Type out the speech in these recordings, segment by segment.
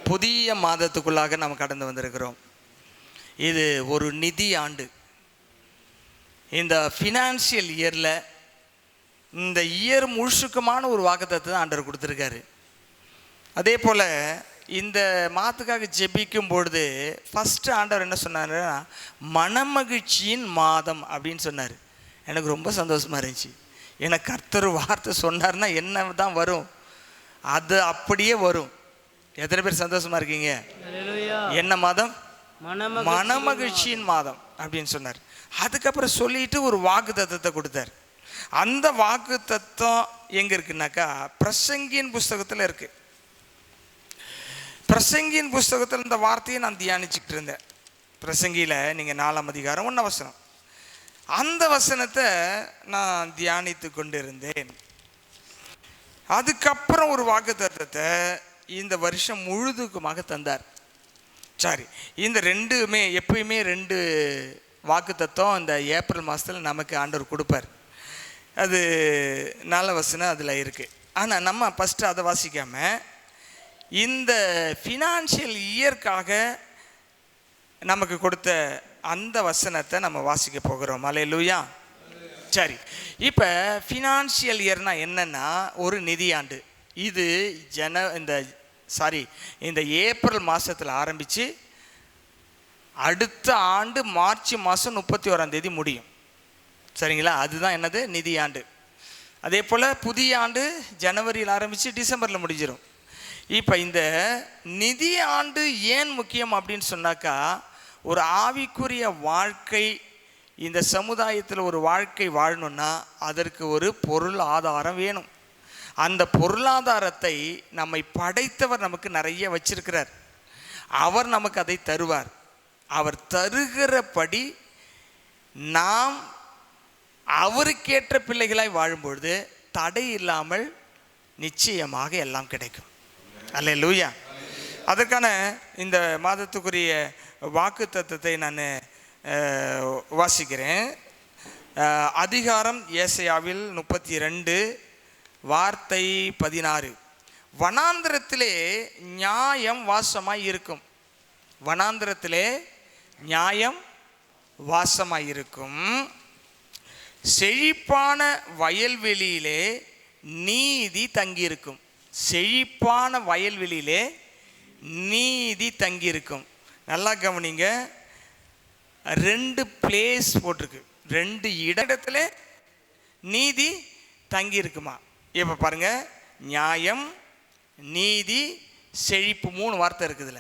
புதிய மாதத்துக்குள்ளாக நாம் கடந்து வந்திருக்கிறோம். இது ஒரு நிதி ஆண்டு. இந்த ஃபினான்ஷியல் இயரில் இந்த இயர் முழுசுக்குமான ஒரு வாக்குத்தத்தத்தை தான் ஆண்டவர் கொடுத்துருக்காரு. அதே போல் இந்த மாதத்துக்காக ஜெபிக்கும் பொழுது ஃபஸ்ட்டு ஆண்டவர் என்ன சொன்னார்னா மனமகிழ்ச்சியின் மாதம் அப்படின்னு சொன்னார். எனக்கு ரொம்ப சந்தோஷமாக இருந்துச்சு. ஏன்னா கர்த்தர் வார்த்தை சொன்னார்னா என்ன தான் வரும், அது அப்படியே வரும். எத்தனை பேர் சந்தோஷமாக இருக்கீங்க? என்ன மாதம்? மனமகிழ்ச்சியின் மாதம் அப்படின்னு சொன்னார். அதுக்கப்புறம் சொல்லிட்டு ஒரு வாக்கு தத்தத்தை கொடுத்தார். அந்த வாக்கு தத்தம் எங்கே இருக்குன்னாக்கா பிரசங்கியின் புஸ்தகத்தில் இருக்குது. பிரசங்கியின் புஸ்தகத்தில் இந்த வார்த்தையை நான் தியானிச்சுக்கிட்டு இருந்தேன். பிரசங்கியில் நீங்கள் 4ஆம் அதிகாரம் 1 வசனம், அந்த வசனத்தை நான் தியானித்து கொண்டு இருந்தேன். அதுக்கப்புறம் ஒரு வாக்கு தத்தத்தை இந்த வருஷம் முழுதுக்குமாக தந்தார். சரி, இந்த ரெண்டுமே எப்பயுமே 2 வாக்கு தத்தம் இந்த ஏப்ரல் மாதத்தில் நமக்கு ஆண்டவர் கொடுப்பார். அது 4 வசனம் அதில் இருக்குது. ஆனால் நம்ம ஃபஸ்ட்டு அதை வாசிக்காமல் இந்த ஃபினான்ஷியல் இயர்க்காக நமக்கு கொடுத்த அந்த வசனத்தை நம்ம வாசிக்க போகிறோம். அல்லேலூயா. சரி, இப்போ ஃபினான்ஷியல் இயர்னால் என்னென்னா ஒரு நிதியாண்டு. இது இந்த ஏப்ரல் மாதத்தில் ஆரம்பித்து அடுத்த ஆண்டு மார்ச் மாதம் 31ஆம் தேதி முடியும். சரிங்களா? அதுதான் என்னது நிதியாண்டு. அதே போல் புதிய ஆண்டு ஜனவரியில் ஆரம்பித்து டிசம்பரில் முடிஞ்சிடும். இப்போ இந்த நிதி ஆண்டு ஏன் முக்கியம் அப்படின்னு சொன்னாக்கா, ஒரு ஆவிக்குரிய வாழ்க்கை இந்த சமுதாயத்தில் ஒரு வாழ்க்கை வாழணுன்னா அதற்கு ஒரு பொருள் ஆதாரம் வேணும். அந்த பொருளாதாரத்தை நம்மை படைத்தவர் நமக்கு நிறைய வச்சிருக்கிறார். அவர் நமக்கு அதை தருவார். அவர் தருகிறபடி நாம் அவருக்கேற்ற பிள்ளைகளாய் வாழும்பொழுது தடை இல்லாமல் நிச்சயமாக எல்லாம் கிடைக்கும். அல்லேலூயா. அதற்கான இந்த மாதத்துக்குரிய வாக்கு தத்தத்தை நான் வாசிக்கிறேன். அதிகாரம் ஏசாயாவில் 32 வார்த்தை 16. வனாந்திரத்திலே நியாயம் வாசமாய் இருக்கும். வனாந்திரத்திலே நியாயம் வாசமாய் இருக்கும். செழிப்பான வயல்வெளியிலே நீதி தங்கியிருக்கும். செழிப்பான வயல்வெளியிலே நீதி தங்கியிருக்கும். நல்லா கவனிங்க, 2 பிளேஸ் போட்டிருக்கு. 2 இடத்துல நீதி தங்கியிருக்குமா. இப்போ பாருங்க, நியாயம், நீதி, செழிப்பு 3 வார்த்தை இருக்குதுல.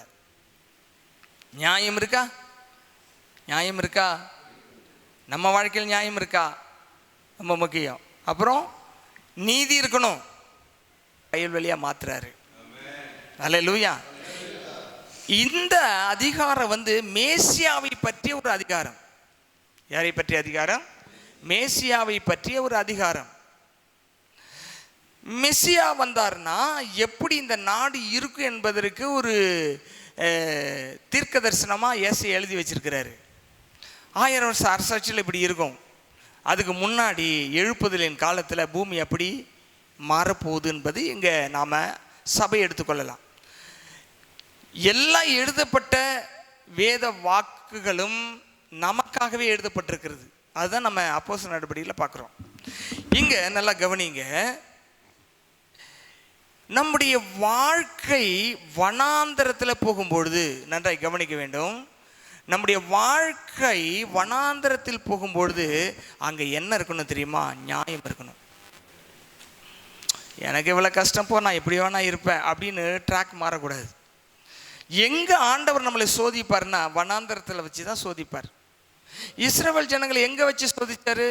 நியாயம் இருக்கா? நியாயம் இருக்கா? நம்ம வாழ்க்கையில் நியாயம் இருக்கா? ரொம்ப முக்கியம். அப்புறம் நீதி இருக்கணும். வயல்வெளியாக மாத்துறாரு. அல்லேலூயா. இந்த அதிகாரம் மேசியாவை பற்றிய ஒரு அதிகாரம். யாரை பற்றிய அதிகாரம்? மேசியாவை பற்றிய ஒரு அதிகாரம். மெசியா வந்தார்னா எப்படி இந்த நாடு இருக்கும் என்பதற்கு ஒரு தீர்க்க தரிசனமாக இயேசு எழுதி வச்சிருக்கிறாரு. 1000 வருஷ அரசாட்சியில் இப்படி இருக்கும். அதுக்கு முன்னாடி எழுப்புதலின் காலத்தில் பூமி எப்படி மாறப்போகுது என்பது இங்கே நாம் சபை எடுத்துக்கொள்ளலாம். எல்லாம் எழுதப்பட்ட வேத வாக்குகளும் நமக்காகவே எழுதப்பட்டிருக்கிறது. அதுதான் நம்ம அப்போஸ்தலர் நடபடியில் பார்க்குறோம். இங்கே நல்லா கவனிங்க, நம்முடைய வாழ்க்கை வனாந்தரத்தில் போகும்பொழுது நன்றாய் கவனிக்க வேண்டும். நம்முடைய வாழ்க்கை வனாந்தரத்தில் போகும்பொழுது அங்கே என்ன இருக்கணும் தெரியுமா? நியாயம் இருக்கணும். எனக்கு இவ்வளோ கஷ்டம் போ, நான் எப்படி வேணா இருப்பேன் அப்படின்னு ட்ராக் மாறக்கூடாது. எங்கே ஆண்டவர் நம்மளை சோதிப்பார்னா வனாந்தரத்தில் வச்சு தான் சோதிப்பார். இஸ்ரவேல் ஜனங்களை எங்கே வச்சு சோதிச்சாரு?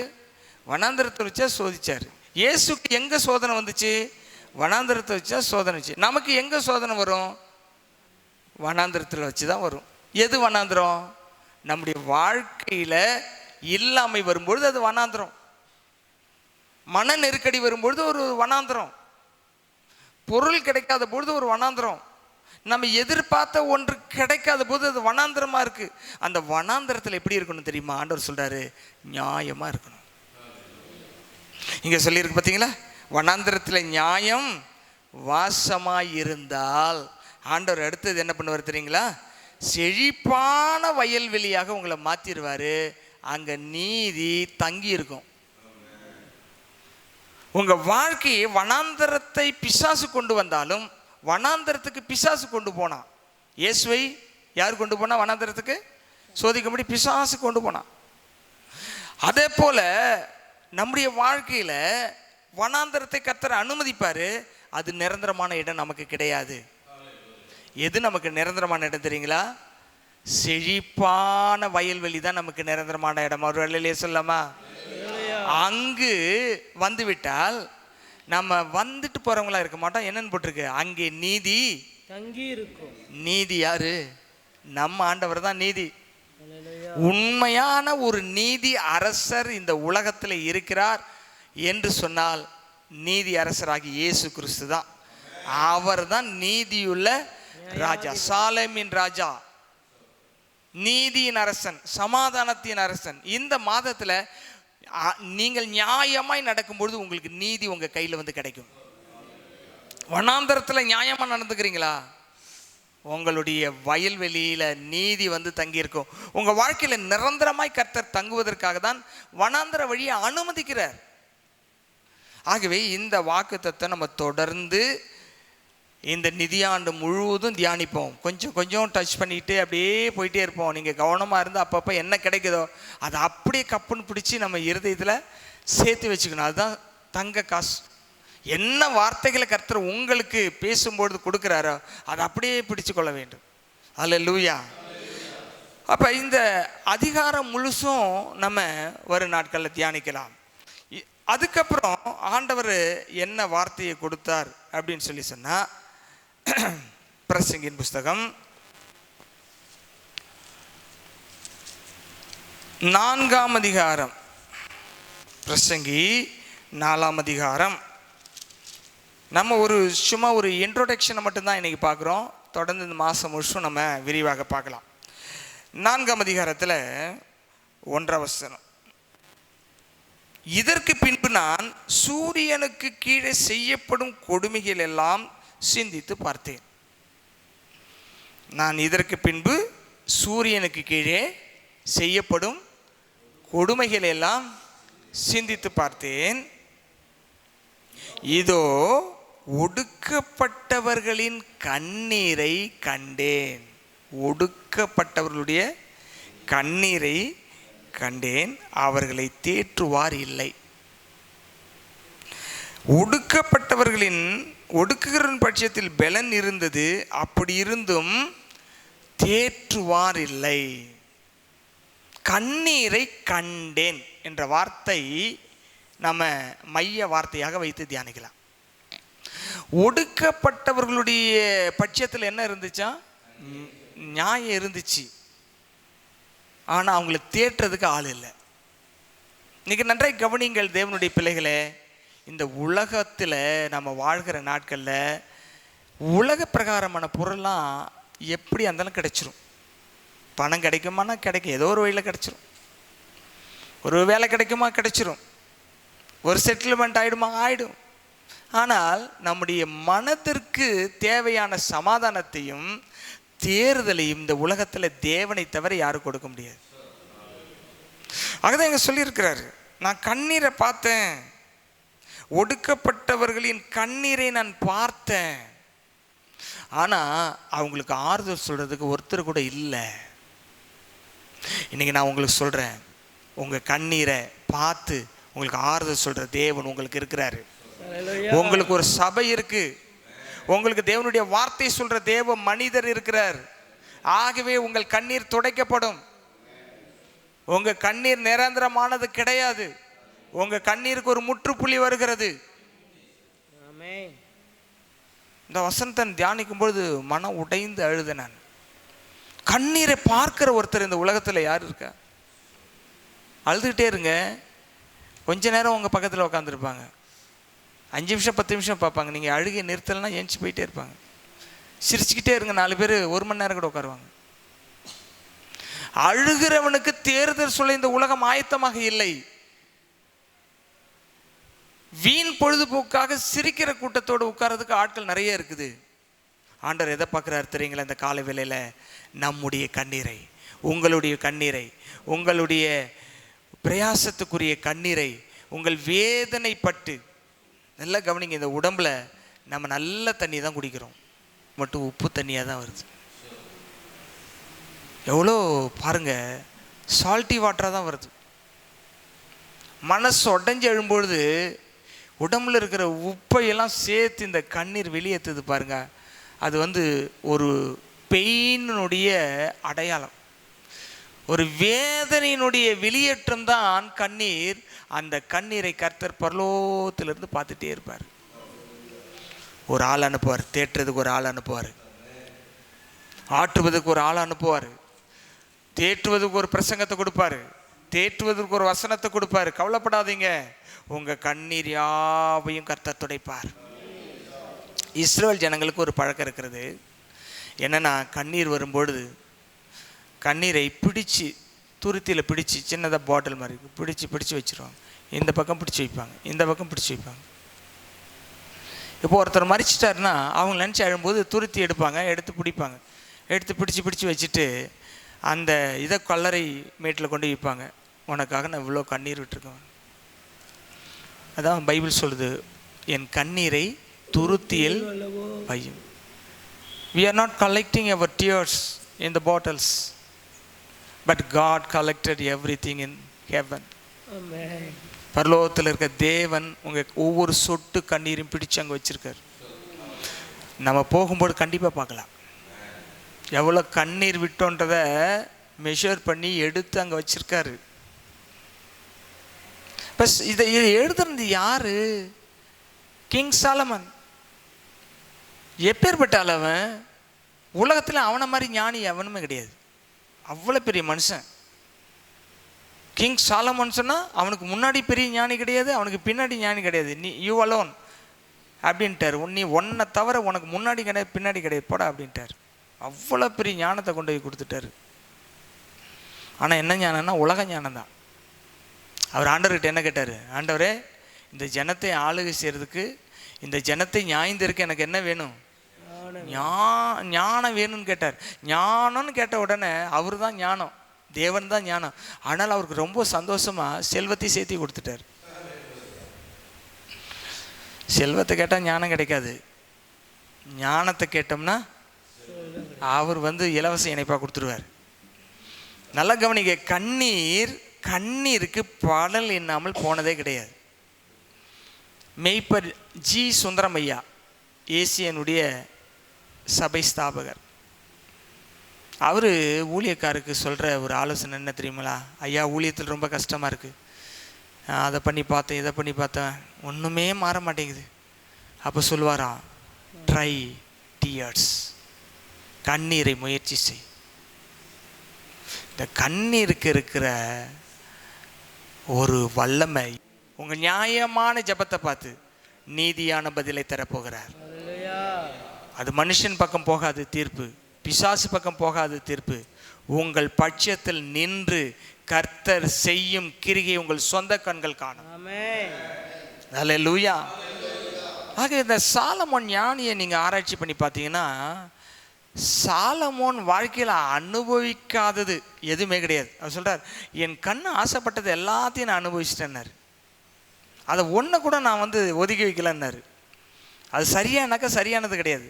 வனாந்தரத்தை வச்சா சோதிச்சார். இயேசுக்கு எங்கே சோதனை வந்துச்சு? வனாந்தரத்தை வச்சா சோதனை வச்சு. நமக்கு எங்கே சோதனை வரும்? வனாந்தரத்தில் வச்சு தான் வரும். எது வனாந்திரம்? நம்முடைய வாழ்க்கையில் இல்லாமை வரும்பொழுது அது வனாந்திரம். மன நெருக்கடி வரும்பொழுது ஒரு வனாந்திரம். பொருள் கிடைக்காத பொழுது ஒரு வனாந்திரம். நம்ம எதிர்பார்த்த ஒன்று கிடைக்காத போது அது வனாந்திரமாக இருக்குது. அந்த வனாந்திரத்தில் எப்படி இருக்கணும் தெரியுமா? ஆண்டவர் சொல்கிறாரு, நியாயமாக இருக்கணும். இங்கே சொல்லியிருக்கு பார்த்தீங்களா? வனாந்திரத்தில் நியாயம் வாசமாக இருந்தால் ஆண்டவர் அடுத்தது என்ன பண்ணுவார் தெரியுங்களா? செழிப்பான வயல்வெளியாக உங்களை மாற்றிடுவார். அங்கே நீதி தங்கி இருக்கும். உங்கள் வாழ்க்கையை வனாந்தரத்தை பிசாசு கொண்டு வந்தாலும் வனாந்தரத்துக்கு பிசாசு கொண்டு போனான். இயேசுவை யார் கொண்டு போனா? வனாந்தரத்துக்கு சோதிக்கும்படி பிசாசு கொண்டு போனான். அதே போல நம்முடைய வாழ்க்கையில வனாந்தரத்தை கர்த்தர் அனுமதிப்பாரு. அது நிரந்தரமான இடம் நமக்கு கிடையாது. எது நமக்கு நிரந்தரமான இடம் தெரியுங்களா? செழிப்பான வயல்வெளி தான் நமக்கு நிரந்தரமான இடம். ஒரு வேளையிலே சொல்லாமா? அங்கு வந்துவிட்டால் நம்ம வந்துட்டு போறவங்களா இருக்க மாட்டோம். என்னன்னு போட்டிருக்கு? அங்கே நீதி தங்கி இருக்கும். நீதி யாரு? நம்ம ஆண்டவர் தான் நீதி. உண்மையான ஒரு நீதி அரசர் இந்த உலகத்தில் இருக்கிறார் என்று சொன்னால் நீதி அரசராகி இயேசு கிறிஸ்து தான். அவர் தான் நீதியுள்ள ராஜா, சாலேமின் ராஜா, நீதியின் அரசன், சமாதானத்தின் அரசன். இந்த மாதத்தில் நீங்கள் நியாயமாய் நடக்கும்பொழுது உங்களுக்கு நீதி உங்கள் கையில் வந்து கிடைக்கும். வனாந்தரத்தில் நியாயமாக நடந்துக்கிறீங்களா? உங்களுடைய வயல்வெளியில் நீதி வந்து தங்கியிருக்கும். உங்கள் வாழ்க்கையில் நிரந்தரமாய் கர்த்தர் தங்குவதற்காக தான் வனாந்தர வழியை அனுமதிக்கிறார். ஆகவே இந்த வாக்குத்தத்தத்தை நம்ம தொடர்ந்து இந்த நிதியாண்டு முழுவதும் தியானிப்போம். கொஞ்சம் கொஞ்சம் டச் பண்ணிட்டு அப்படியே போயிட்டே இருப்போம். நீங்கள் கவனமாக இருந்து அப்பப்போ என்ன கிடைக்குதோ அதை அப்படியே கப்புன்னு பிடிச்சி நம்ம இருதயத்தில் சேர்த்து வச்சுக்கணும். அதுதான் தங்க காசு. என்ன வார்த்தைகளை கர்த்தர் உங்களுக்கு பேசும்பொழுது கொடுக்குறாரோ அதை அப்படியே பிடிச்சு கொள்ள வேண்டும். அல்லேலூயா. அப்போ இந்த அதிகாரம் முழுசும் நம்ம வரும் நாட்களில் தியானிக்கலாம். அதுக்கப்புறம் ஆண்டவர் என்ன வார்த்தையை கொடுத்தார் அப்படின்னு சொல்லி சொன்னால், பிரசங்கின் புஸ்தகம் 4ஆம் அதிகாரம், பிரசங்கி 4ஆம் அதிகாரம். நம்ம சும்மா ஒரு இன்ட்ரோடக்ஷனை மட்டும்தான் இன்றைக்கி பார்க்குறோம். தொடர்ந்து இந்த மாதம் முழுசும் நம்ம விரிவாக பார்க்கலாம். 4ஆம் அதிகாரத்தில் 1ஆம் வசனம். இதற்கு பின்பு நான் சூரியனுக்கு கீழே செய்யப்படும் கொடுமைகள் எல்லாம் சிந்தித்து பார்த்தேன். நான் இதற்கு பின்பு சூரியனுக்கு கீழே செய்யப்படும் கொடுமைகள் எல்லாம் சிந்தித்து பார்த்தேன். இதோ ஒடுக்கப்பட்டவர்களின் கண்ணீரை கண்டேன். ஒடுக்கப்பட்டவர்களுடைய கண்ணீரை கண்டேன், அவர்களை தேற்றுவார் இல்லை. ஒடுக்குகிற பட்சத்தில் பலன் இருந்தது, அப்படி இருந்தும் தேற்றுவார் இல்லை. கண்ணீரை கண்டேன் என்ற வார்த்தை நம்ம மைய வார்த்தையாக வைத்து தியானிக்கலாம். ஒடுக்கப்பட்டவர்களுடைய பட்சத்தில் என்ன இருந்துச்சா? நியாயம் இருந்துச்சு. ஆனால் அவங்களை தேற்றுறதுக்கு ஆள் இல்லை. இன்னைக்கு நன்றாய் கவனிங்கள் தேவனுடைய பிள்ளைகளே. இந்த உலகத்தில் நம்ம வாழ்கிற நாட்களில் உலக பிரகாரமான பொருள்லாம் எப்படி இருந்தாலும் கிடைச்சிரும். பணம் கிடைக்குமானா கிடைக்கும், ஏதோ ஒரு வழியில் கிடைச்சிரும். ஒரு வேலை கிடைக்குமா கிடைச்சிரும், ஒரு செட்டில்மெண்ட் ஆகிடுமா ஆகிடும். ஆனால் நம்முடைய மனதிற்கு தேவையான சமாதானத்தையும் தேர்தலையும் இந்த உலகத்தில் தேவனை தவிர யாரும் கொடுக்க முடியாது. அதுதான் இங்கே சொல்லியிருக்கிறாரு, நான் கண்ணீரை பார்த்தேன், ஒடுக்கப்பட்டவர்களின் கண்ணீரை நான் பார்த்தேன். ஆனால் அவங்களுக்கு ஆறுதல் சொல்கிறதுக்கு ஒருத்தர் கூட இல்லை. இன்றைக்கி நான் உங்களுக்கு சொல்கிறேன், உங்கள் கண்ணீரை பார்த்து உங்களுக்கு ஆறுதல் சொல்கிற தேவன் உங்களுக்கு இருக்கிறாரு. உங்களுக்கு ஒரு சபை இருக்குது, உங்களுக்கு தேவனுடைய வார்த்தை சொல்கிற தேவ மனிதர் இருக்கிறார். ஆகவே உங்கள் கண்ணீர் துடைக்கப்படும். உங்கள் கண்ணீர் நிரந்தரமானது கிடையாது. உங்கள் கண்ணீருக்கு ஒரு முற்றுப்புள்ளி வருகிறது. இந்த வசனத்தை தியானிக்கும் பொழுது மனம் உடைந்து அழுத. நான் கண்ணீரை பார்க்கிற ஒருத்தர் இந்த உலகத்தில் யார் இருக்கா? அழுதுகிட்டே இருங்க. கொஞ்ச நேரம் உங்கள் பக்கத்தில் உட்காந்துருப்பாங்க, 5 நிமிஷம் 10 நிமிஷம் பார்ப்பாங்க. நீங்கள் அழுகை நிறுத்தலைன்னா ஏஞ்சி போயிட்டே இருப்பாங்க. சிரிச்சுக்கிட்டே இருங்க, 4 பேர் 1 மணி நேரம் கூட உட்காருவாங்க. அழுகிறவனுக்கு தேர்தல் சொல்ல இந்த உலகம் ஆயத்தமாக இல்லை. வீண் பொழுதுபோக்காக சிரிக்கிற கூட்டத்தோடு உட்கார்றதுக்கு ஆட்கள் நிறைய இருக்குது. ஆண்டவர் எதை பார்க்குறாரு தெரியுங்களா? இந்த காலை வேளையில் நம்முடைய கண்ணீரை, உங்களுடைய கண்ணீரை, உங்களுடைய பிரயாசத்துக்குரிய கண்ணீரை, உங்கள் வேதனைப்பட்டு. நல்லா கவனிங்க, இந்த உடம்புல நம்ம நல்ல தண்ணி தான் குடிக்கிறோம், மட்டும் உப்பு தண்ணியாக தான் வருது. எவ்வளோ பாருங்கள், சால்ட்டி வாட்டராக தான் வருது. மனசு உடஞ்சி எழும்பொழுது உடம்புல இருக்கிற உப்பையெல்லாம் சேர்த்து இந்த கண்ணீர் வெளியேற்றுது பாருங்க. அது ஒரு பெயினுடைய அடையாளம், ஒரு வேதனையினுடைய வெளியேற்றம் தான் கண்ணீர். அந்த கண்ணீரை கர்த்தர் பரலோகத்திலிருந்து பார்த்துட்டே இருப்பார். ஒரு ஆள் அனுப்புவார், தேற்றுறதுக்கு ஒரு ஆள் அனுப்புவார், ஆற்றுவதுக்கு ஒரு ஆள் அனுப்புவார், தேற்றுவதுக்கு ஒரு பிரசங்கத்தை கொடுப்பாரு, தேற்றுவதற்கு ஒரு வசனத்தை கொடுப்பாரு. கவலைப்படாதீங்க, உங்கள் கண்ணீர் யாவையும் கர்த்தர் துடைப்பார். இஸ்ரவேல் ஜனங்களுக்கு ஒரு பழக்கம் இருக்கிறது. என்னென்னா, கண்ணீர் வரும்பொழுது கண்ணீரை பிடிச்சி, துருத்தியில் பிடிச்சி, சின்னதாக பாட்டில் மாதிரி பிடிச்சி வச்சுருவாங்க. இந்த பக்கம் பிடிச்சி வைப்பாங்க, இந்த பக்கம் பிடிச்சி வைப்பாங்க. இப்போ ஒருத்தர் மறிச்சிட்டாருன்னா அவங்க நினச்சி அழும்போது துருத்தி எடுப்பாங்க, எடுத்து பிடிப்பாங்க, எடுத்து பிடிச்சி வச்சுட்டு அந்த இதை கல்லறை மேட்டில் கொண்டு வைப்பாங்க. உனக்காக நான் இவ்வளோ கண்ணீர் விட்டுருக்கேன். அதான் பைபிள் சொல்லுது, என் கண்ணீரை துருத்தியில் வையும். We are not collecting our tears in the bottles, but God collected everything in heaven. Amen. பரலோகத்தில் இருக்க தேவன் உங்கள் ஒவ்வொரு சொட்டு கண்ணீரையும் பிடிச்சு அங்கே வச்சுருக்கார். நம்ம போகும்போது கண்டிப்பாக பார்க்கலாம் எவ்வளோ கண்ணீர் விட்டோன்றதை மெஷர் பண்ணி எடுத்து அங்கே வச்சுருக்காரு. பஸ் இதை எழுதுனது யார்? கிங் சாலமன். எப்பேற்பட்ட அளவன், உலகத்தில் அவனை மாதிரி ஞானி எவனுமே கிடையாது. அவ்வளோ பெரிய மனுஷன் கிங் சாலமன். சொன்னால் அவனுக்கு முன்னாடி பெரிய ஞானி கிடையாது, அவனுக்கு பின்னாடி ஞானி கிடையாது. நீ யூ அலோன் அப்படின்ட்டார். நீ ஒன்றை தவிர உனக்கு முன்னாடி கிடையாது, பின்னாடி கிடையாது, போடா அப்படின்ட்டார். அவ்வளோ பெரிய ஞானத்தை கொண்டு போய் கொடுத்துட்டாரு. ஆனால் என்ன ஞானம்னா உலக ஞானம் தான். அவர் ஆண்டவர்கிட்ட என்ன கேட்டார்? ஆண்டவரே, இந்த ஜனத்தை ஆளுகை செய்கிறதுக்கு, இந்த ஜனத்தை ஞாய்ந்திருக்க எனக்கு என்ன வேணும்? ஞானம் வேணும்னு கேட்டார். ஞானம்னு கேட்ட உடனே அவர் தான் ஞானம், தேவன் தான் ஞானம். ஆனால் அவருக்கு ரொம்ப சந்தோஷமாக செல்வத்தை சேர்த்து கொடுத்துட்டார். செல்வத்தை கேட்டால் ஞானம் கிடைக்காது, ஞானத்தை கேட்டோம்னா அவர் இலவச இணைப்பாக கொடுத்துருவார். நல்லா கவனிக்க, கண்ணீருக்கு பலன் இல்லாமல் போனதே கிடையாது. மெய்ப்பர் ஜி சுந்தரம் ஐயா, ஏசியனுடைய சபை ஸ்தாபகர், அவர் ஊழியக்காருக்கு சொல்கிற ஒரு ஆலோசனை என்ன தெரியுங்களா? ஐயா, ஊழியத்தில் ரொம்ப கஷ்டமாக இருக்குது, அதை பண்ணி பார்த்தேன், இதை பண்ணி பார்த்தேன், ஒன்றுமே மாற மாட்டேங்குது. அப்போ சொல்லுவாராம், ட்ரை டியர்ஸ், கண்ணீரை முயற்சி செய். இந்த கண்ணீருக்கு இருக்கிற ஒரு வல்லமை உங்கள் நியாயமான ஜெபத்தை பார்த்து நீதியான பதிலை தரப்போகிறார். அது மனுஷன் பக்கம் போகாது தீர்ப்பு, பிசாசு பக்கம் போகாது தீர்ப்பு. உங்கள் பட்சத்தில் நின்று கர்த்தர் செய்யும் கிரியை உங்கள் சொந்த கண்கள் காணும். அல்லேலூயா. ஆக இந்த சாலமோன் ஞானியை நீங்கள் ஆராய்ச்சி பண்ணி பார்த்தீங்கன்னா, சாலமோன் வாழ்க்கையில் அனுபவிக்காதது எதுவுமே கிடையாது. அவர் சொல்கிறார், என் கண்ணு ஆசைப்பட்டது எல்லாத்தையும் நான் அனுபவிச்சிட்டேன்னாரு. அதை ஒன்று கூட நான் ஒதுக்கி வைக்கலன்னாரு. அது சரியானாக்கா சரியானது கிடையாது.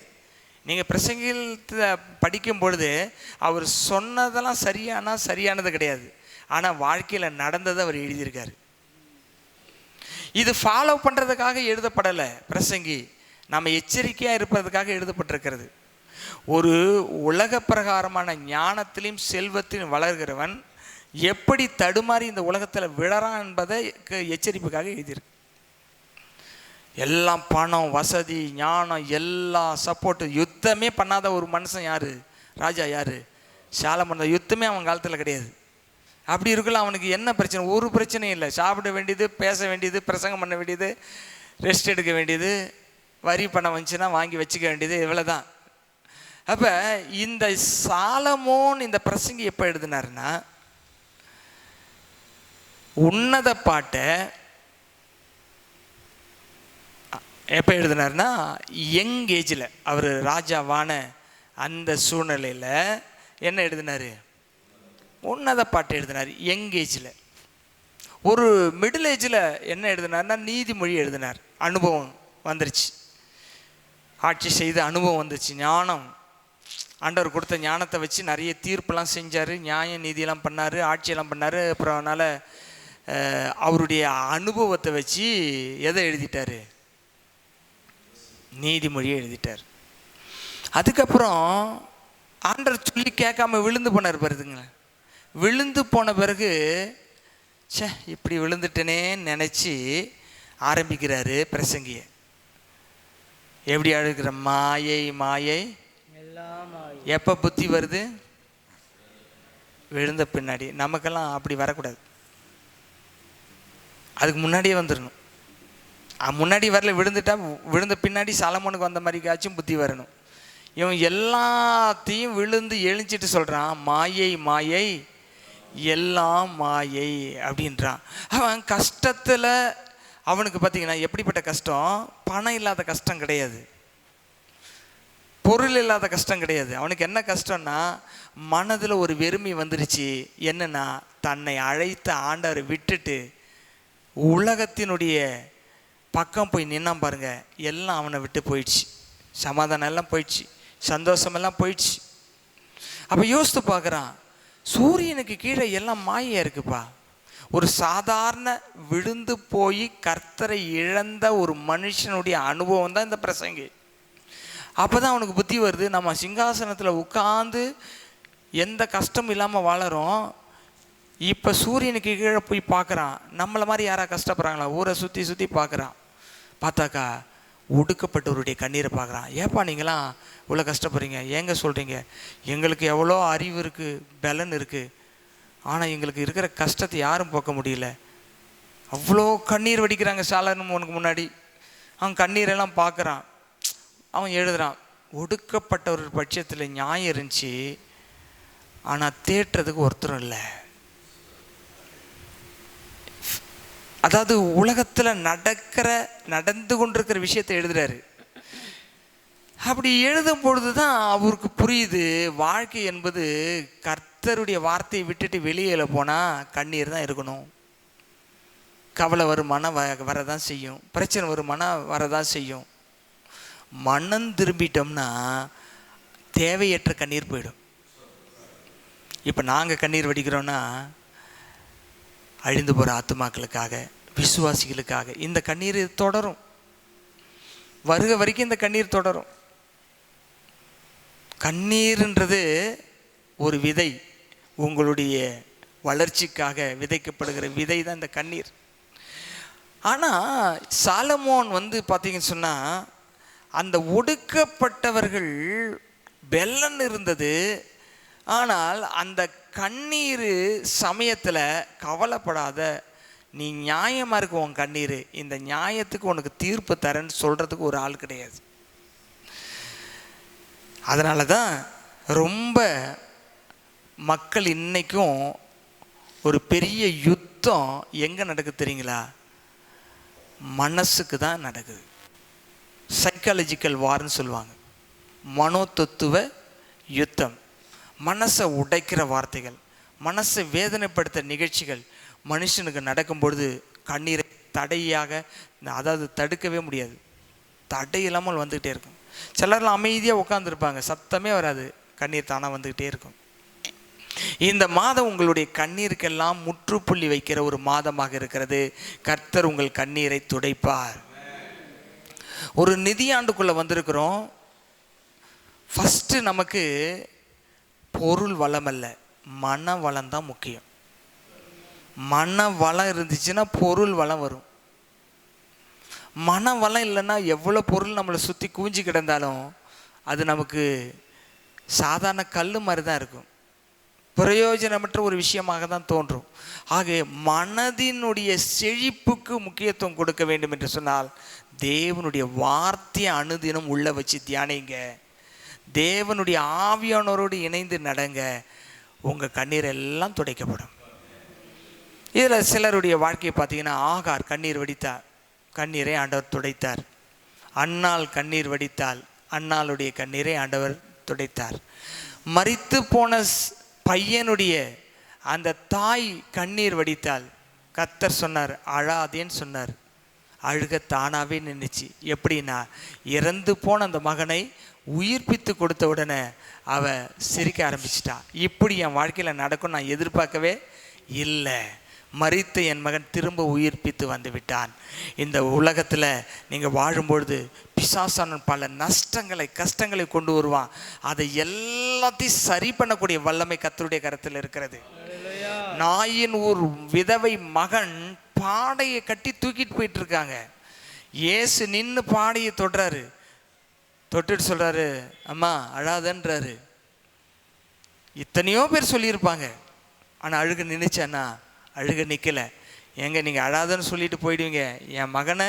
நீங்கள் பிரசங்கத்தை படிக்கும் பொழுது அவர் சொன்னதெல்லாம் சரியானது கிடையாது. ஆனால் வாழ்க்கையில் நடந்ததை அவர் எழுதியிருக்காரு. இது ஃபாலோ பண்ணுறதுக்காக எழுதப்படலை. பிரசங்கி நம்ம எச்சரிக்கையாக இருப்பதற்காக எழுதப்பட்டிருக்கிறது. ஒரு உலக பிரகாரமான ஞானத்திலையும் செல்வத்திலும் வளர்கிறவன் எப்படி தடுமாறி இந்த உலகத்தில் விழறான் என்பதை எச்சரிப்புக்காக எழுதியிருக்கு. எல்லாம் பணம், வசதி, ஞானம், எல்லா சப்போர்ட்டு, யுத்தமே பண்ணாத ஒரு மனுஷன் யார்? ராஜா யார்? சாலமோன். யுத்தமே அவன் காலத்தில் கிடையாது. அப்படி இருக்கலாம். அவனுக்கு என்ன பிரச்சனை? ஒரு பிரச்சனையும் இல்லை. சாப்பிட வேண்டியது, பேச வேண்டியது, பிரசங்கம் பண்ண வேண்டியது, ரெஸ்ட் எடுக்க வேண்டியது, வரி பணம் வந்துச்சுன்னா வாங்கி வச்சுக்க வேண்டியது, இவ்வளோ தான். அப்போ இந்த சாலமோன் இந்த பிரசங்கி எப்போ எழுதினாருன்னா, உன்னத பாட்டை எப்போ எழுதினார்னா யங் ஏஜில், அவர் ராஜாவான அந்த சூழ்நிலையில் என்ன எழுதினார்? உன்னத பாட்டு எழுதினார் யங் ஏஜில். ஒரு மிடில் ஏஜில் என்ன எழுதினார்னா நீதிமொழி எழுதினார். அனுபவம் வந்துருச்சு, ஆட்சி செய்த அனுபவம் வந்துச்சு, ஞானம், ஆண்டவர் கொடுத்த ஞானத்தை வச்சு நிறைய தீர்ப்பெல்லாம் செஞ்சார், நியாய நீதியெல்லாம் பண்ணார், ஆட்சியெல்லாம் பண்ணார். அப்புறம் அதனால் அவருடைய அனுபவத்தை வச்சு எதை எழுதிட்டார்? நீதிமொழியை எழுதிட்டார். அதுக்கப்புறம் ஆண்டவர் சொல்லி கேட்காம விழுந்து போனார் பாருதுங்க. விழுந்து போன பிறகு சே இப்படி விழுந்துட்டேனேன்னு நினச்சி ஆரம்பிக்கிறாரு பிரசங்கிய. எப்படி அழுகிற? மாயை மாயை எப்போ புத்தி வருது? விழுந்த பின்னாடி. நமக்கெல்லாம் அப்படி வரக்கூடாது, அதுக்கு முன்னாடியே வந்துடணும். முன்னாடி வரல, விழுந்துட்டா விழுந்த பின்னாடி சாலமோனுக்கு வந்த மாதிரிக்காச்சும் புத்தி வரணும். இவன் எல்லாத்தையும் விழுந்து எழுஞ்சிட்டு சொல்கிறான் மாயை மாயை எல்லாம் மாயை அப்படின்றான். அவன் கஷ்டத்தில் அவனுக்கு பார்த்தீங்கன்னா எப்படிப்பட்ட கஷ்டம்? பணம் இல்லாத கஷ்டம் கிடையாது, பொருள் இல்லாத கஷ்டம் கிடையாது. அவனுக்கு என்ன கஷ்டம்னா மனதில் ஒரு வெறுமை வந்துருச்சு. என்னன்னா தன்னை அழைத்த ஆண்டவரை விட்டுட்டு உலகத்தினுடைய பக்கம் போய் நின்னான் பாருங்க. எல்லாம் அவனை விட்டு போயிடுச்சு, சமாதானம் எல்லாம் போயிடுச்சு, சந்தோஷமெல்லாம் போயிடுச்சு. அப்போ யோசித்து பார்க்குறான், சூரியனுக்கு கீழே எல்லாம் மாயா இருக்குப்பா. ஒரு சாதாரண விழுந்து போய் கர்த்தரை இழந்த ஒரு மனுஷனுடைய அனுபவம் தான் இந்த பிரசங்கி. அப்போ தான் அவனுக்கு புத்தி வருது, நம்ம சிங்காசனத்தில் உட்காந்து எந்த கஷ்டமும் இல்லாமல் வாழறோம். இப்போ சூரியனுக்கு கீழே போய் பார்க்குறான், நம்மளை மாதிரி யாராவது கஷ்டப்படுறாங்களா? ஊரை சுற்றி சுற்றி பார்க்குறான். பார்த்தாக்கா ஒடுக்கப்பட்டவருடைய கண்ணீரை பார்க்குறான். ஏப்பா நீங்களாம் இவ்வளோ கஷ்டப்படுறீங்க, ஏங்க சொல்கிறீங்க? எங்களுக்கு எவ்வளோ அறிவு இருக்குது, பலன் இருக்குது, ஆனால் எங்களுக்கு இருக்கிற கஷ்டத்தை யாரும் போக்க முடியல. அவ்வளோ கண்ணீர் வடிக்கிறாங்க சாலமோனுக்கு முன்னாடி. அவன் கண்ணீரெல்லாம் பார்க்குறான். அவன் எழுதுகிறான், ஒடுக்கப்பட்ட ஒரு பட்சத்தில் நியாயம் இருந்துச்சு, ஆனால் தேட்டுறதுக்கு ஒருத்தரும் இல்லை. அதாவது உலகத்தில் நடந்து கொண்டிருக்கிற விஷயத்தை எழுதுறாரு. அப்படி எழுதும் பொழுது தான் அவருக்கு புரியுது, வாழ்க்கை என்பது கர்த்தருடைய வார்த்தையை விட்டுட்டு வெளியில் போனால் கண்ணீர் தான் இருக்கணும். கவலை வருமானம் வரதான் செய்யும், பிரச்சனை வருமானம் வரதான் செய்யும். மனம் திரும்பிட்டோம்னா தேவையற்ற கண்ணீர் போயிடும். இப்போ நாங்கள் கண்ணீர் வடிக்கிறோன்னா அழிந்து போகிற ஆத்துமாக்களுக்காக, விசுவாசிகளுக்காக. இந்த கண்ணீர் தொடரும், வருக வரைக்கும் இந்த கண்ணீர் தொடரும். கண்ணீர்ன்றது ஒரு விதை, உங்களுடைய வளர்ச்சிக்காக விதைக்கப்படுகிற விதை தான் இந்த கண்ணீர். ஆனால் சாலமோன் பார்த்தீங்கன்னு சொன்னால் அந்த ஒடுக்கப்பட்டவர்கள் பெலன் இருந்தது. ஆனால் அந்த கண்ணீர் சமயத்தில் கவலைப்படாத, நீ நியாயமாக இருக்க உன் கண்ணீர், இந்த நியாயத்துக்கு உனக்கு தீர்ப்பு தரேன்னு சொல்கிறதுக்கு ஒரு ஆள் கிடையாது. அதனால தான் ரொம்ப மக்கள் இன்றைக்கும் ஒரு பெரிய யுத்தம் எங்கே நடக்குது தெரியுங்களா? மனசுக்கு தான் நடக்குது. சைக்காலஜிக்கல் வார்னு சொல்லுவாங்க, மனோதத்துவ யுத்தம். மனசை உடைக்கிற வார்த்தைகள், மனசை வேதனைப்படுத்த நிகழ்ச்சிகள் மனுஷனுக்கு நடக்கும் பொழுது கண்ணீரை தடையாக, அதாவது தடுக்கவே முடியாது, தடை இல்லாமல் வந்துக்கிட்டே இருக்கும். சிலர்லாம் அமைதியாக உட்காந்துருப்பாங்க, சத்தமே வராது, கண்ணீர் தானாக வந்துக்கிட்டே இருக்கும். இந்த மாதம் உங்களுடைய கண்ணீருக்கெல்லாம் முற்றுப்புள்ளி வைக்கிற ஒரு மாதமாக இருக்கிறது. கர்த்தர் உங்கள் கண்ணீரை துடைப்பார். ஒரு நிதியாண்டுக்குள்ளே வந்திருக்கிறோம். ஃபஸ்ட்டு நமக்கு பொருள் வளம் அல்ல, மன வளம் தான் முக்கியம். மன வளம் இருந்துச்சுன்னா பொருள் வளம் வரும். மன வளம் இல்லைன்னா எவ்வளோ பொருள் நம்மளை சுற்றி குவிஞ்சு கிடந்தாலும் அது நமக்கு சாதாரண கல் மாதிரி தான் இருக்கும், பிரயோஜனமற்ற ஒரு விஷயமாக தான் தோன்றும். ஆக மனதினுடைய செழிப்புக்கு முக்கியத்துவம் கொடுக்க வேண்டும் என்று சொன்னால் தேவனுடைய வார்த்தையை அனுதினம் உள்ள வச்சு தியானிங்க, தேவனுடைய ஆவியானவரோடு இணைந்து நடங்க, உங்கள் கண்ணீர் எல்லாம் துடைக்கப்படும். இதில் சிலருடைய வாழ்க்கையை பார்த்தீங்கன்னா, ஆகார் கண்ணீர் வடித்தார், கண்ணீரை ஆண்டவர் துடைத்தார். அன்னாள் கண்ணீர் வடித்தாள், அன்னாளுடைய கண்ணீரை ஆண்டவர் துடைத்தார். மரித்து போன பையனுடைய அந்த தாய் கண்ணீர் வடித்தாள். கர்த்தர் சொன்னார் அழாதேன்னு சொன்னார். அழுக தானாகவே நின்றுச்சு. எப்படின்னா, இறந்து போன அந்த மகனை உயிர்ப்பித்து கொடுத்த உடனே அவ சிரிக்க ஆரம்பிச்சிட்டா. இப்படி என் வாழ்க்கையில் நடக்கும் நான் எதிர்பார்க்கவே இல்லை. மரித்த என் மகன் திரும்ப உயிர்ப்பித்து வந்து விட்டான். இந்த உலகத்தில் நீங்கள் வாழும்பொழுது பிசாசான பல நஷ்டங்களை கஷ்டங்களை கொண்டு வருவான். அதை எல்லாத்தையும் சரி பண்ணக்கூடிய வல்லமை கர்த்தருடைய கரத்தில் இருக்கிறது. நாயின் ஒரு விதவை மகன் பாடையை கட்டி தூக்கிட்டு போயிட்டு இருக்காங்க. இயேசு நின்று பாடையை தொடுறாரு. தொட்டுட்டு சொல்றாரு அம்மா அழாதன்றாரு. இத்தனையோ பேர் சொல்லியிருப்பாங்க, ஆனால் அழுக நின்றுச்சான்னா அழுக நிற்கலை. ஏங்க நீங்கள் அழாதன்னு சொல்லிட்டு போயிடுவீங்க, என் மகனை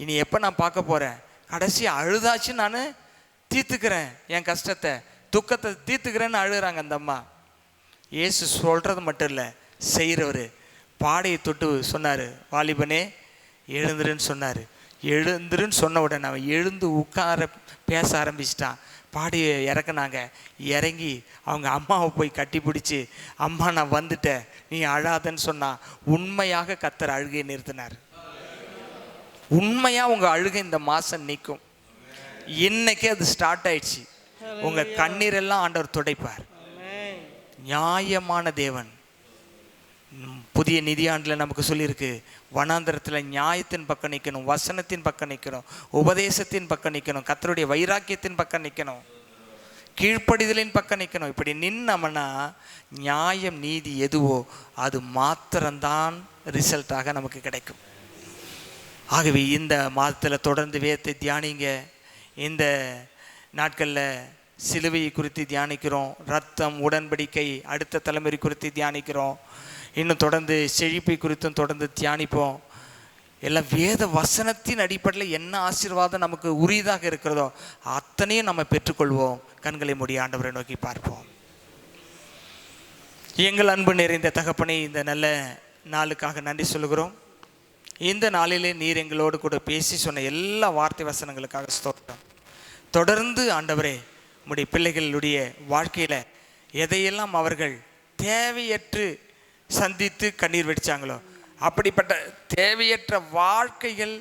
இனி எப்போ நான் பார்க்க போகிறேன், கடைசி அழுதாச்சு நான் தீர்த்துக்கிறேன், என் கஷ்டத்தை துக்கத்தை தீர்த்துக்கிறேன்னு அழுகிறாங்க அந்த அம்மா. இயேசு சொல்கிறது மட்டும் இல்லை, செய்கிறவர். பாடையை தொட்டு சொன்னார், வாலிபனே எழுந்துருன்னு சொன்னார். எழுந்துருன்னு சொன்ன உடனே அவன் எழுந்து உட்கார பேச ஆரம்பிச்சிட்டான். பாடியை இறக்குனாங்க. இறங்கி அவங்க அம்மாவை போய் கட்டி பிடிச்சி, அம்மா நான் வந்துட்டேன் நீ அழாதன்னு சொன்னான். உண்மையாக கர்த்தர் அழுகையை நிறுத்தினார். உண்மையாக உங்கள் அழுகை இந்த மாதம் நிற்கும். இன்னைக்கே அது ஸ்டார்ட் ஆயிடுச்சு. உங்கள் கண்ணீரெல்லாம் ஆண்டவர் துடைப்பார். நியாயமான தேவன். புதிய நிதியாண்டில் நமக்கு சொல்லியிருக்கு, வனாந்தரத்தில் நியாயத்தின் பக்கம் நிற்கணும், வசனத்தின் பக்கம் நிற்கணும், உபதேசத்தின் பக்கம் நிற்கணும், கர்த்தருடைய வைராக்கியத்தின் பக்கம் நிற்கணும், கீழ்ப்படிதலின் பக்கம் நிற்கணும். இப்படி நின்னோம்னா நியாயம் நீதி எதுவோ அது மாத்திரம்தான் ரிசல்ட்டாக நமக்கு கிடைக்கும். ஆகவே இந்த மாதத்தில் தொடர்ந்து வேதத்தை தியானிங்க. இந்த நாட்களில் சிலுவையை குறித்து தியானிக்கிறோம், ரத்தம் உடன்படிக்கை அடுத்த தலைமுறை குறித்து தியானிக்கிறோம். இன்னும் தொடர்ந்து செழிப்பை குறித்தும் தொடர்ந்து தியானிப்போம். எல்லாம் வேத வசனத்தின் அடிப்படையில் என்ன ஆசீர்வாதம் நமக்கு உரியதாக இருக்கிறதோ அத்தனையும் நம்ம பெற்றுக்கொள்வோம். கண்களை மூடி ஆண்டவரை நோக்கி பார்ப்போம். எங்கள் அன்பு நிறைந்த தகப்பனே, இந்த நல்ல நாளுக்காக நன்றி சொல்கிறோம். இந்த நாளிலே நீர் எங்களோடு கூட பேசி சொன்ன எல்லா வார்த்தை வசனங்களுக்காக ஸ்தோத்திரம். தொடர்ந்து ஆண்டவரே உம்முடைய பிள்ளைகளுடைய வாழ்க்கையில் எதையெல்லாம் அவர்கள் தேவையற்று சந்தித்து கண்ணீர் வெடித்தாங்களோ அப்படிப்பட்ட தேவையற்ற வாழ்க்கையில்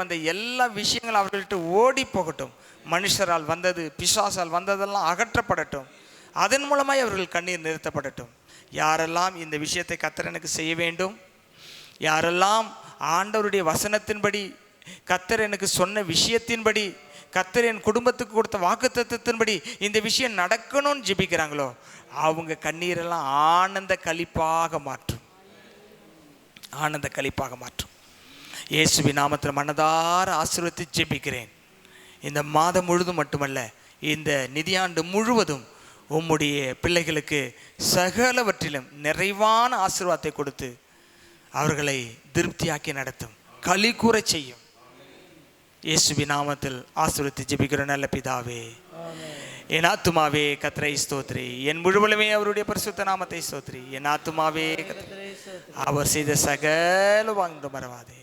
வந்த எல்லா விஷயங்களும் அவர்கள்ட்ட ஓடி போகட்டும். மனுஷரால் வந்தது பிசாசால் வந்ததெல்லாம் அகற்றப்படட்டும். அதன் மூலமாய் அவர்கள் கண்ணீர் நிறுத்தப்படட்டும். யாரெல்லாம் இந்த விஷயத்தை கர்த்தர் எனக்கு செய்ய வேண்டும், யாரெல்லாம் ஆண்டவருடைய வசனத்தின்படி கர்த்தர் எனக்கு சொன்ன விஷயத்தின்படி கர்த்தர் என் குடும்பத்துக்கு கொடுத்த வாக்குத்தத்தத்தின்படி இந்த விஷயம் நடக்கணும்னு ஜெபிக்கிறாங்களோ அவங்க கண்ணீரெல்லாம் ஆனந்த களிப்பாக மாற்றும். ஆனந்த களிப்பாக மாற்றும். இயேசுவின் நாமத்தில் மனதார ஆசீர்வதித்து ஜெபிக்கிறேன். இந்த மாதம் முழுதும் மட்டுமல்ல, இந்த நிதியாண்டு முழுவதும் உம்முடைய பிள்ளைகளுக்கு சகலவற்றிலும் நிறைவான ஆசீர்வாதத்தை கொடுத்து அவர்களை திருப்தியாக்கி நடத்தும், களி கூற செய்யும். இயேசுவின் நாமத்தில் ஆசீர்வதித்து ஜெபிக்கிற நல்ல பிதாவே. என் ஆத்துமாவே கர்த்தரை ஸ்தோத்திரி, என் முழுவலுமே அவருடைய பரிசுத்த நாமத்தை ஸ்தோத்திரி. என் ஆத்துமாவே அவர் செய்த சகல வாங்க மறவாதே.